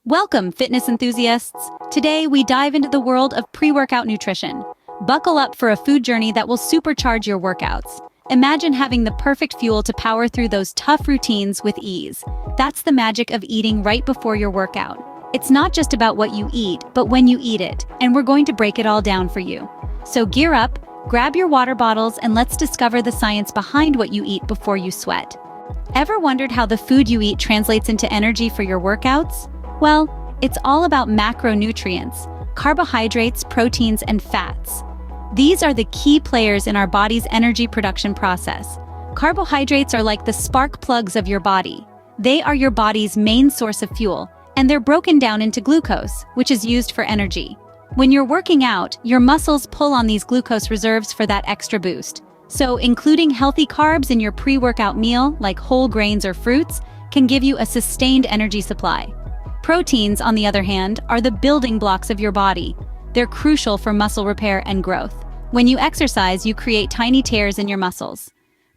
Welcome, fitness enthusiasts! Today, we dive into the world of pre-workout nutrition. Buckle up for a food journey that will supercharge your workouts. Imagine having the perfect fuel to power through those tough routines with ease. That's the magic of eating right before your workout. It's not just about what you eat, but when you eat it, and we're going to break it all down for you. So gear up, grab your water bottles, and let's discover the science behind what you eat before you sweat. Ever wondered how the food you eat translates into energy for your workouts? Well, it's all about macronutrients, carbohydrates, proteins, and fats. These are the key players in our body's energy production process. Carbohydrates are like the spark plugs of your body. They are your body's main source of fuel, and they're broken down into glucose, which is used for energy. When you're working out, your muscles pull on these glucose reserves for that extra boost. So, including healthy carbs in your pre-workout meal, like whole grains or fruits, can give you a sustained energy supply. Proteins, on the other hand, are the building blocks of your body. They're crucial for muscle repair and growth. When you exercise, you create tiny tears in your muscles.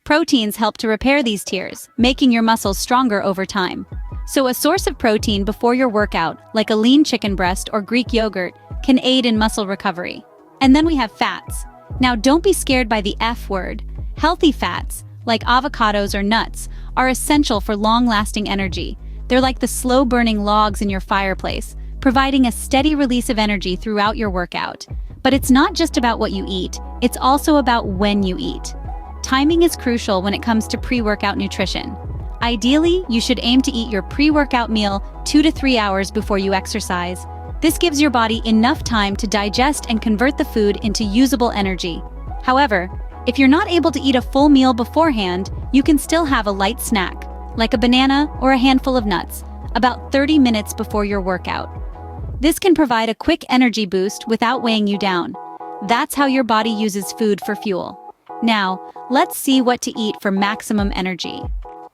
Proteins help to repair these tears, making your muscles stronger over time. So a source of protein before your workout, like a lean chicken breast or Greek yogurt, can aid in muscle recovery. And then we have fats. Now don't be scared by the F word. Healthy fats, like avocados or nuts, are essential for long-lasting energy. They're like the slow-burning logs in your fireplace, providing a steady release of energy throughout your workout. But it's not just about what you eat, it's also about when you eat. Timing is crucial when it comes to pre-workout nutrition. Ideally, you should aim to eat your pre-workout meal 2 to 3 hours before you exercise. This gives your body enough time to digest and convert the food into usable energy. However, if you're not able to eat a full meal beforehand, you can still have a light snack, like a banana or a handful of nuts, about 30 minutes before your workout. This can provide a quick energy boost without weighing you down. That's how your body uses food for fuel. Now, let's see what to eat for maximum energy.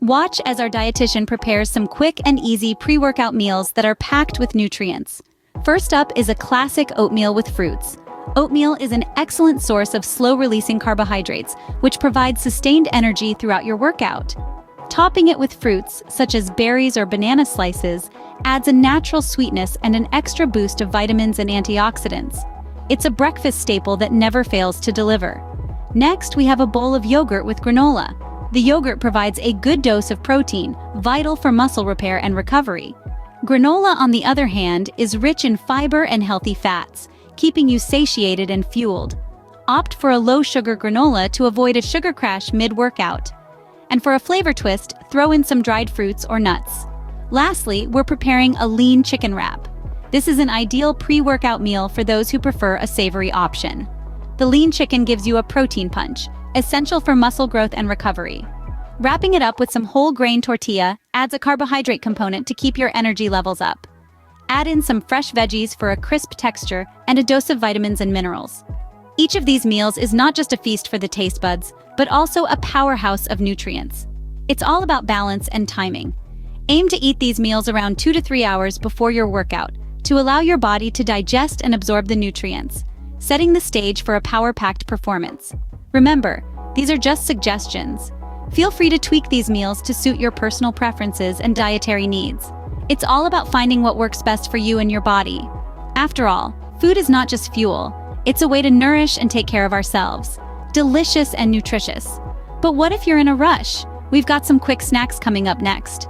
Watch as our dietitian prepares some quick and easy pre-workout meals that are packed with nutrients. First up is a classic oatmeal with fruits. Oatmeal is an excellent source of slow-releasing carbohydrates, which provide sustained energy throughout your workout. Topping it with fruits, such as berries or banana slices, adds a natural sweetness and an extra boost of vitamins and antioxidants. It's a breakfast staple that never fails to deliver. Next, we have a bowl of yogurt with granola. The yogurt provides a good dose of protein, vital for muscle repair and recovery. Granola, on the other hand, is rich in fiber and healthy fats, keeping you satiated and fueled. Opt for a low-sugar granola to avoid a sugar crash mid-workout. And for a flavor twist, throw in some dried fruits or nuts. Lastly, we're preparing a lean chicken wrap. This is an ideal pre-workout meal for those who prefer a savory option. The lean chicken gives you a protein punch, essential for muscle growth and recovery. Wrapping it up with some whole grain tortilla adds a carbohydrate component to keep your energy levels up. Add in some fresh veggies for a crisp texture and a dose of vitamins and minerals. Each of these meals is not just a feast for the taste buds, but also a powerhouse of nutrients. It's all about balance and timing. Aim to eat these meals around 2 to 3 hours before your workout to allow your body to digest and absorb the nutrients, setting the stage for a power-packed performance. Remember, these are just suggestions. Feel free to tweak these meals to suit your personal preferences and dietary needs. It's all about finding what works best for you and your body. After all, food is not just fuel. It's a way to nourish and take care of ourselves. Delicious and nutritious. But what if you're in a rush? We've got some quick snacks coming up next.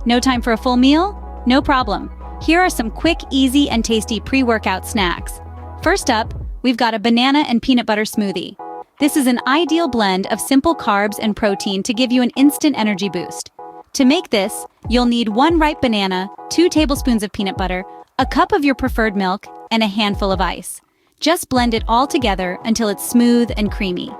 No time for a full meal? No problem. Here are some quick, easy, and tasty pre-workout snacks. First up, we've got a banana and peanut butter smoothie. This is an ideal blend of simple carbs and protein to give you an instant energy boost. To make this, you'll need 1 ripe banana, 2 tablespoons of peanut butter, a cup of your preferred milk, and a handful of ice. Just blend it all together until it's smooth and creamy.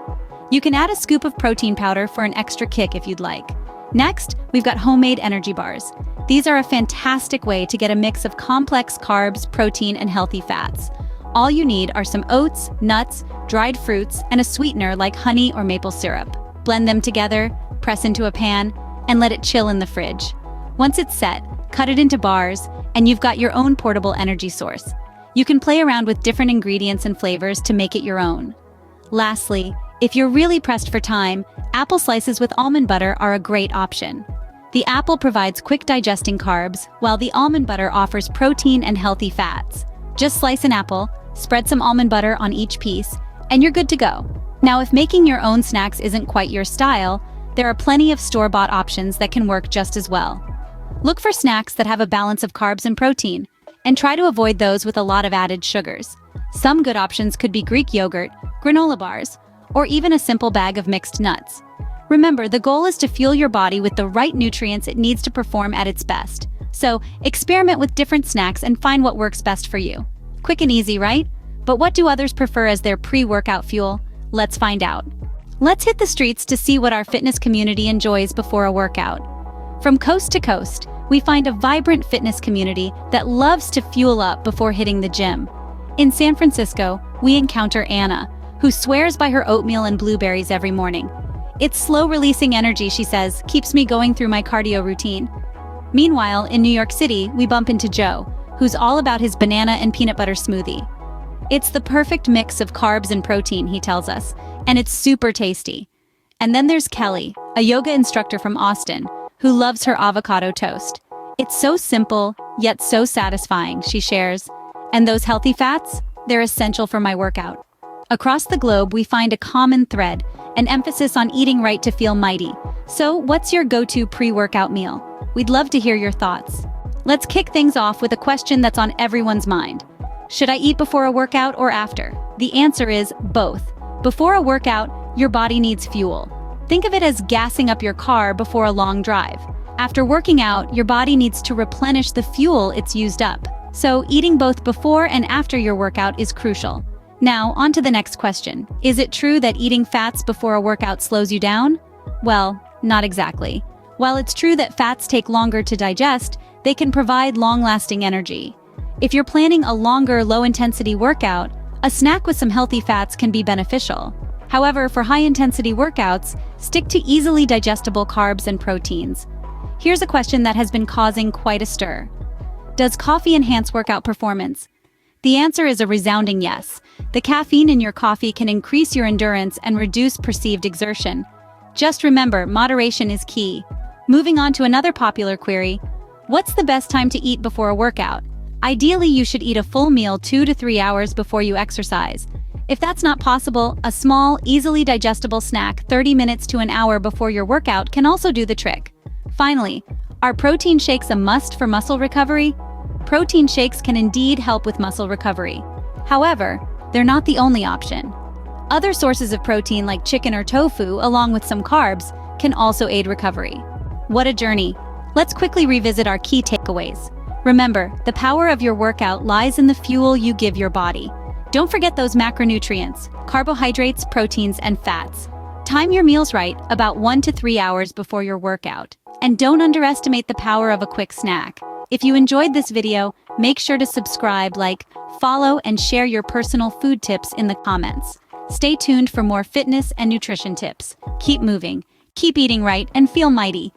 You can add a scoop of protein powder for an extra kick if you'd like. Next, we've got homemade energy bars. These are a fantastic way to get a mix of complex carbs, protein, and healthy fats. All you need are some oats, nuts, dried fruits, and a sweetener like honey or maple syrup. Blend them together, press into a pan, and let it chill in the fridge. Once it's set, cut it into bars, and you've got your own portable energy source. You can play around with different ingredients and flavors to make it your own. Lastly, if you're really pressed for time, apple slices with almond butter are a great option. The apple provides quick digesting carbs, while the almond butter offers protein and healthy fats. Just slice an apple, spread some almond butter on each piece, and you're good to go. Now, if making your own snacks isn't quite your style, there are plenty of store-bought options that can work just as well. Look for snacks that have a balance of carbs and protein, and try to avoid those with a lot of added sugars. Some good options could be Greek yogurt, granola bars, or even a simple bag of mixed nuts. Remember, the goal is to fuel your body with the right nutrients it needs to perform at its best. So, experiment with different snacks and find what works best for you. Quick and easy, right? But what do others prefer as their pre-workout fuel? Let's find out. Let's hit the streets to see what our fitness community enjoys before a workout. From coast to coast, we find a vibrant fitness community that loves to fuel up before hitting the gym. In San Francisco, we encounter Anna, who swears by her oatmeal and blueberries every morning. It's slow-releasing energy, she says, keeps me going through my cardio routine. Meanwhile, in New York City, we bump into Joe, who's all about his banana and peanut butter smoothie. It's the perfect mix of carbs and protein, he tells us, and it's super tasty. And then there's Kelly, a yoga instructor from Austin, who loves her avocado toast. It's so simple, yet so satisfying, she shares. And those healthy fats? They're essential for my workout. Across the globe, we find a common thread, an emphasis on eating right to feel mighty. So, what's your go-to pre-workout meal? We'd love to hear your thoughts. Let's kick things off with a question that's on everyone's mind. Should I eat before a workout or after? The answer is both. Before a workout, your body needs fuel. Think of it as gassing up your car before a long drive. After working out, your body needs to replenish the fuel it's used up. So, eating both before and after your workout is crucial. Now, on to the next question. Is it true that eating fats before a workout slows you down? Well, not exactly. While it's true that fats take longer to digest, they can provide long-lasting energy. If you're planning a longer, low-intensity workout, a snack with some healthy fats can be beneficial. However, for high-intensity workouts, stick to easily digestible carbs and proteins. Here's a question that has been causing quite a stir. Does coffee enhance workout performance? The answer is a resounding yes. The caffeine in your coffee can increase your endurance and reduce perceived exertion. Just remember, moderation is key. Moving on to another popular query, what's the best time to eat before a workout? Ideally, you should eat a full meal 2 to 3 hours before you exercise. If that's not possible, a small, easily digestible snack 30 minutes to an hour before your workout can also do the trick. Finally, are protein shakes a must for muscle recovery? Protein shakes can indeed help with muscle recovery. However, they're not the only option. Other sources of protein like chicken or tofu, along with some carbs, can also aid recovery. What a journey! Let's quickly revisit our key takeaways. Remember, the power of your workout lies in the fuel you give your body. Don't forget those macronutrients, carbohydrates, proteins, and fats. Time your meals right, about 1 to 3 hours before your workout. And don't underestimate the power of a quick snack. If you enjoyed this video, make sure to subscribe, follow, and share your personal food tips in the comments. Stay tuned for more fitness and nutrition tips. Keep moving, keep eating right, and feel mighty.